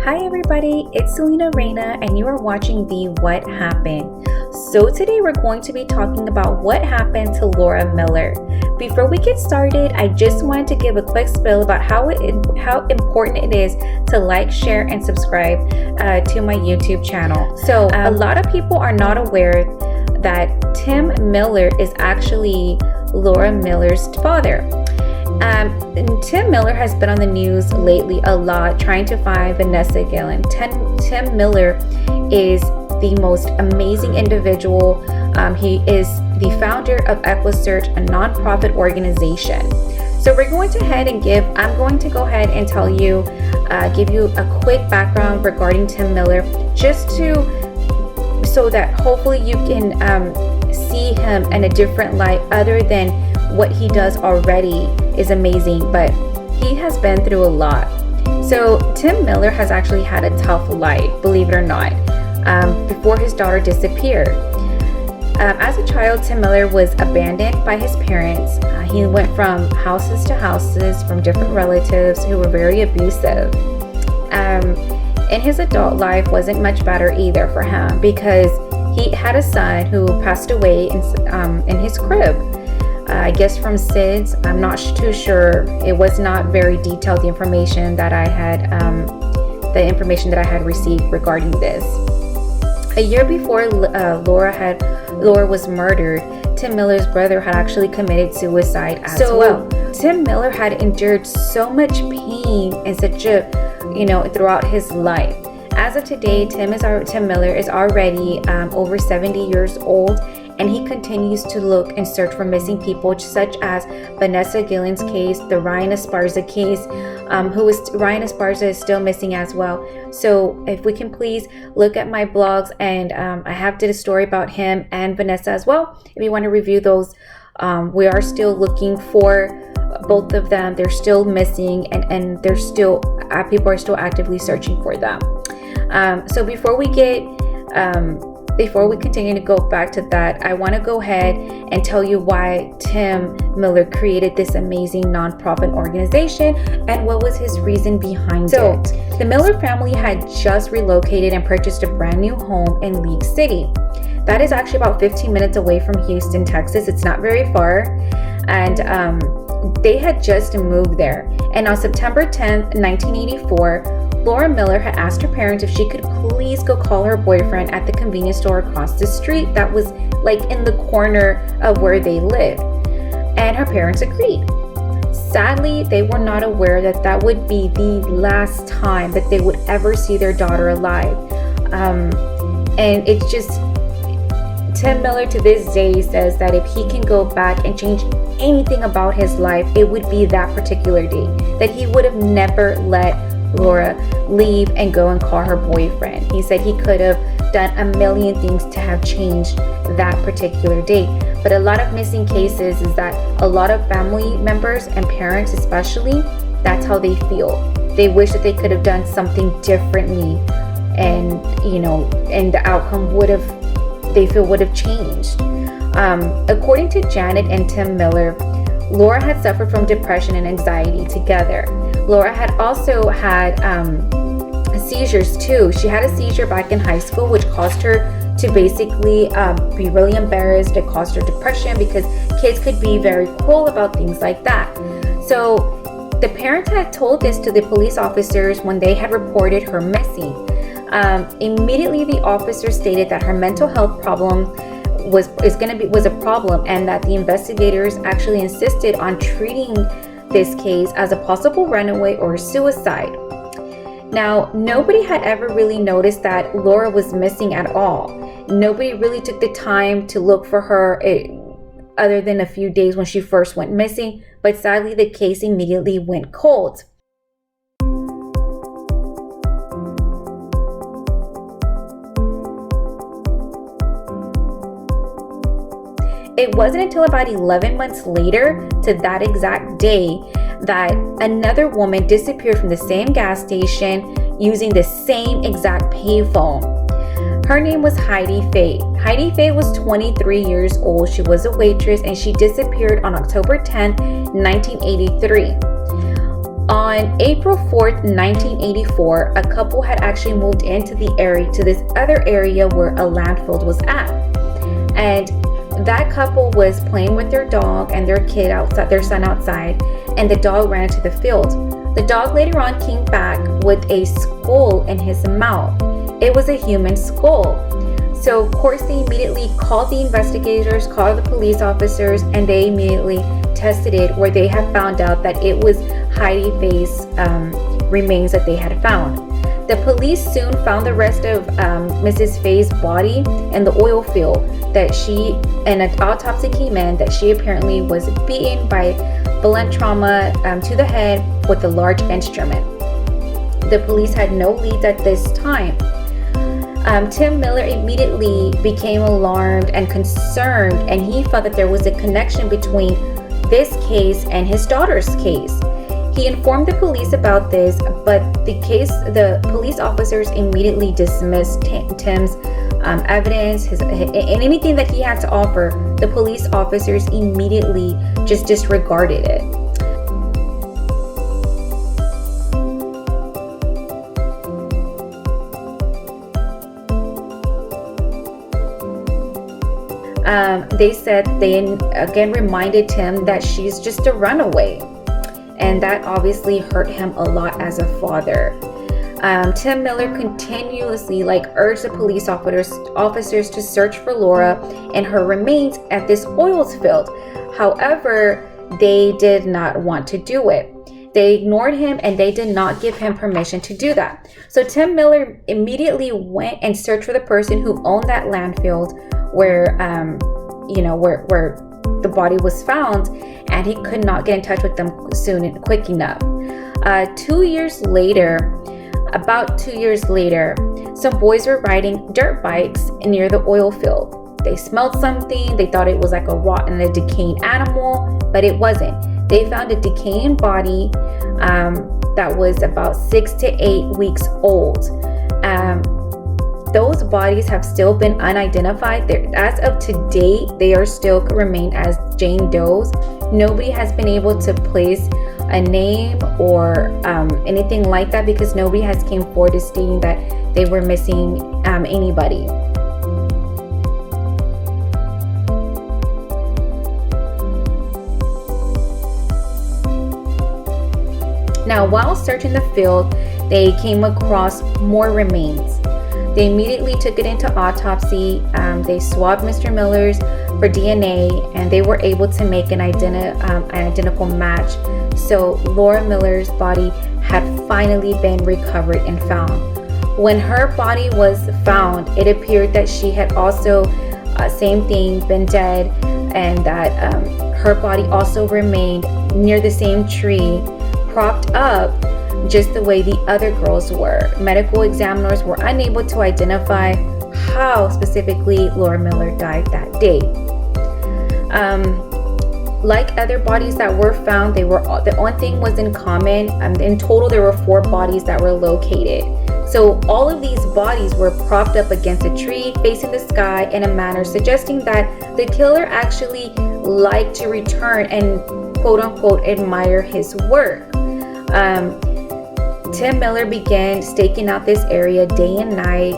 Hi everybody, it's Celina Reyna and you are watching the What Happened. So today we're going to be talking about what happened to Laura Miller. Before we get started, I just wanted to give a quick spiel about how important it is to like, share, and subscribe to my YouTube channel. So a lot of people are not aware that Tim Miller is actually Laura Miller's father. Tim Miller has been on the news lately a lot trying to find Vanessa Guillen. Tim Miller is the most amazing individual. He is the founder of Equusearch, a nonprofit organization. So I'm going to go ahead and tell you, give you a quick background regarding Tim Miller, so that hopefully you can see him in a different light other than what he does already is amazing, but he has been through a lot. So Tim Miller has actually had a tough life, believe it or not, before his daughter disappeared. As a child, Tim Miller was abandoned by his parents. He went from houses to houses from different relatives who were very abusive. And his adult life wasn't much better either for him because he had a son who passed away in his crib. I guess from SIDS. I'm not too sure. It was not very detailed, the information that I had received regarding this. A year before Laura was murdered, Tim Miller's brother had actually committed suicide as well. Tim Miller had endured so much pain and throughout his life. As of today, Tim Miller is already over 70 years old, and he continues to look and search for missing people, such as Vanessa Guillen's case, the Ryan Esparza case, Ryan Esparza is still missing as well. So if we can please look at my blogs, and I have did a story about him and Vanessa as well. If you want to review those, we are still looking for both of them. They're still missing, and they're still people are still actively searching for them. So before we continue to go back to that, I want to go ahead and tell you why Tim Miller created this amazing nonprofit organization and what was his reason behind it. The Miller family had just relocated and purchased a brand new home in League City. That is actually about 15 minutes away from Houston, Texas. It's not very far. And they had just moved there. And on September 10th, 1984, Laura Miller had asked her parents if she could please go call her boyfriend at the convenience store across the street that was like in the corner of where they lived. And her parents agreed. Sadly, they were not aware that that would be the last time that they would ever see their daughter alive. And it's just, Tim Miller to this day says that if he can go back and change anything about his life, it would be that particular day, that he would have never let Laura leave and go and call her boyfriend. He said he could have done a million things to have changed that particular date. But a lot of missing cases is that a lot of family members and parents especially, that's how they feel. They wish that they could have done something differently, and the outcome would have changed. According to Janet and Tim Miller, Laura had suffered from depression and anxiety together. Laura had also had seizures too. She had a seizure back in high school, which caused her to basically be really embarrassed. It caused her depression because kids could be very cruel about things like that. So the parents had told this to the police officers when they had reported her missing. Immediately, the officers stated that her mental health problem was a problem, and that the investigators actually insisted on treating this case as a possible runaway or suicide. Now, nobody had ever really noticed that Laura was missing at all. Nobody really took the time to look for her other than a few days when she first went missing, but sadly the case immediately went cold. It wasn't until about 11 months later to that exact day that another woman disappeared from the same gas station using the same exact payphone. Her name was Heidi Fate. Heidi Fate was 23 years old. She was a waitress, and she disappeared on October 10, 1983. On April 4th, 1984, a couple had actually moved into this other area where a landfill was at. And that couple was playing with their dog and their kid outside, their son outside, and the dog ran into the field. The dog later on came back with a skull in his mouth. It was a human skull. So of course they immediately called the investigators, called the police officers, and they immediately tested it, where they have found out that it was Heidi Fate's remains that they had found. The police soon found the rest of Mrs. Faye's body in the oil field and an autopsy came in that she apparently was beaten by blunt trauma to the head with a large instrument. The police had no leads at this time. Tim Miller immediately became alarmed and concerned, and he felt that there was a connection between this case and his daughter's case. He informed the police about this, but the police officers immediately dismissed Tim's evidence and anything that he had to offer. The police officers immediately just disregarded it. They said they again reminded Tim that she's just a runaway, and that obviously hurt him a lot as a father. Tim Miller continuously urged the police officers to search for Laura and her remains at this oil field. However, they did not want to do it. They ignored him and they did not give him permission to do that. So Tim Miller immediately went and searched for the person who owned that landfill where the body was found, and he could not get in touch with them soon and quick enough. About 2 years later, some boys were riding dirt bikes near the oil field. They smelled something. They thought it was like a rotten and a decaying animal, but it wasn't. They found a decaying body that was about 6 to 8 weeks old. Those bodies have still been unidentified. As of today, they are still remain as Jane Does. Nobody has been able to place a name or anything like that, because nobody has came forward to stating that they were missing anybody. Now, while searching the field, they came across more remains. They immediately took it into autopsy. They swabbed Mr. Miller's for DNA, and they were able to make an identical match. So Laura Miller's body had finally been recovered and found. When her body was found, it appeared that she had also, same thing, been dead, and that her body also remained near the same tree, propped up just the way the other girls were. Medical examiners were unable to identify how specifically Laura Miller died that day. Like other bodies that were found, the only thing was in common. In total, there were 4 bodies that were located. So all of these bodies were propped up against a tree, facing the sky in a manner suggesting that the killer actually liked to return and quote unquote admire his work. Tim Miller began staking out this area day and night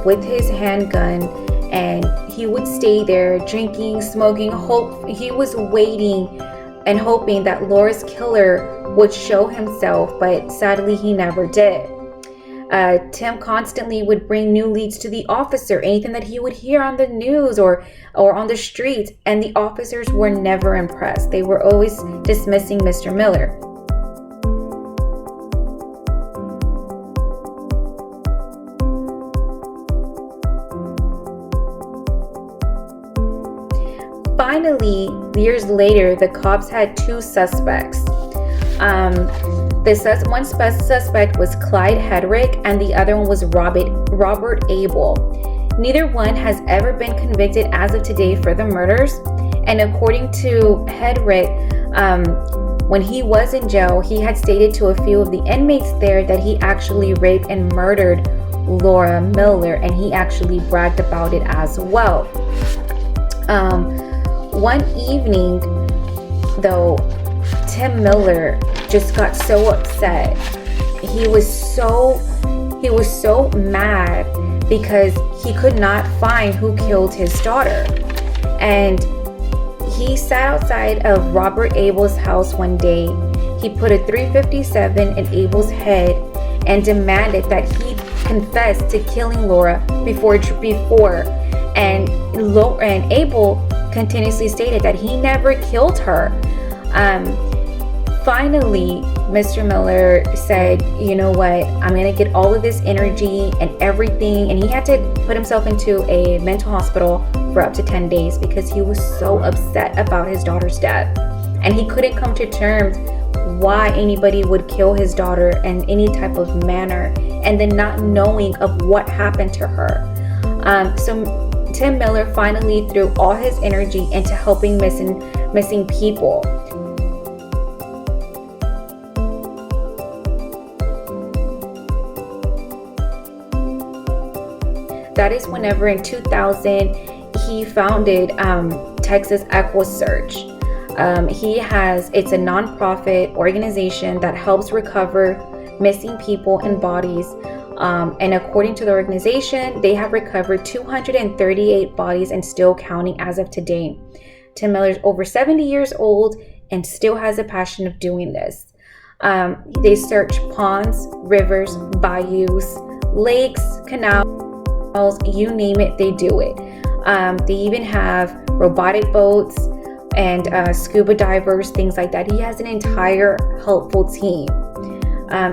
with his handgun, and he would stay there drinking, smoking. He was waiting and hoping that Laura's killer would show himself, but sadly he never did. Tim constantly would bring new leads to the officer, anything that he would hear on the news or on the streets, and the officers were never impressed. They were always dismissing Mr. Miller. Finally, years later, the cops had 2 suspects. One suspect was Clyde Hedrick, and the other one was Robert Abel. Neither one has ever been convicted as of today for the murders. And according to Hedrick, when he was in jail, he had stated to a few of the inmates there that he actually raped and murdered Laura Miller, and he actually bragged about it as well. One evening, though, Tim Miller just got so upset. He was so mad because he could not find who killed his daughter. And he sat outside of Robert Abel's house one day. He put a .357 in Abel's head and demanded that he confess to killing Laura before, and Abel continuously stated that he never killed her. Finally, Mr. Miller said, you know what, I'm gonna get all of this energy and everything, and he had to put himself into a mental hospital for up to 10 days because he was so upset about his daughter's death, and he couldn't come to terms why anybody would kill his daughter in any type of manner, and then not knowing of what happened to her. So Tim Miller finally threw all his energy into helping missing people. That is whenever in 2000 he founded Texas Equusearch. It's a nonprofit organization that helps recover missing people and bodies. And according to the organization, they have recovered 238 bodies and still counting as of today. Tim Miller's over 70 years old and still has a passion of doing this. They search ponds, rivers, bayous, lakes, canals, you name it, they do it. They even have robotic boats and scuba divers, things like that. He has an entire helpful team.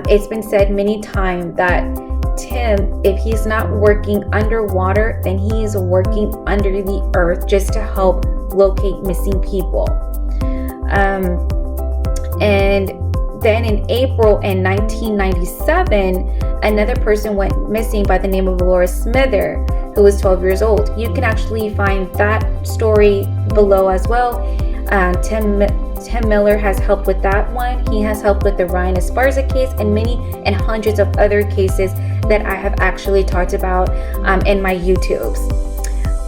It's been said many times that Tim, if he's not working underwater, then he is working under the earth just to help locate missing people. And then in April in 1997, another person went missing by the name of Laura Smither, who was 12 years old. You can actually find that story below as well. Tim Miller has helped with that one. He has helped with the Ryan Esparza case and many and hundreds of other cases that I have actually talked about in my YouTubes.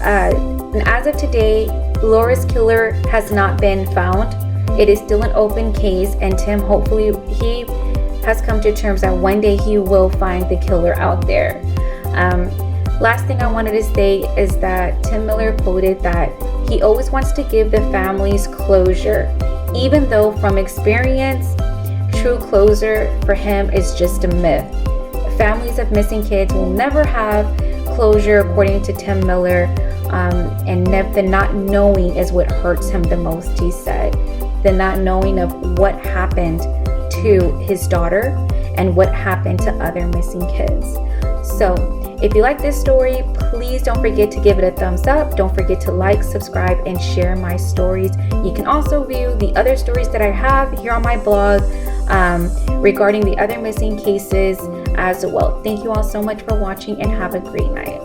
And as of today, Laura's killer has not been found. It is still an open case, and Tim, hopefully, he has come to terms that one day he will find the killer out there. Last thing I wanted to say is that Tim Miller quoted that he always wants to give the families closure, even though from experience, true closure for him is just a myth. Families of missing kids will never have closure, according to Tim Miller, and the not knowing is what hurts him the most, he said. The not knowing of what happened to his daughter and what happened to other missing kids. So if you like this story, please don't forget to give it a thumbs up. Don't forget to like, subscribe, and share my stories. You can also view the other stories that I have here on my blog regarding the other missing cases as well. Thank you all so much for watching, and have a great night.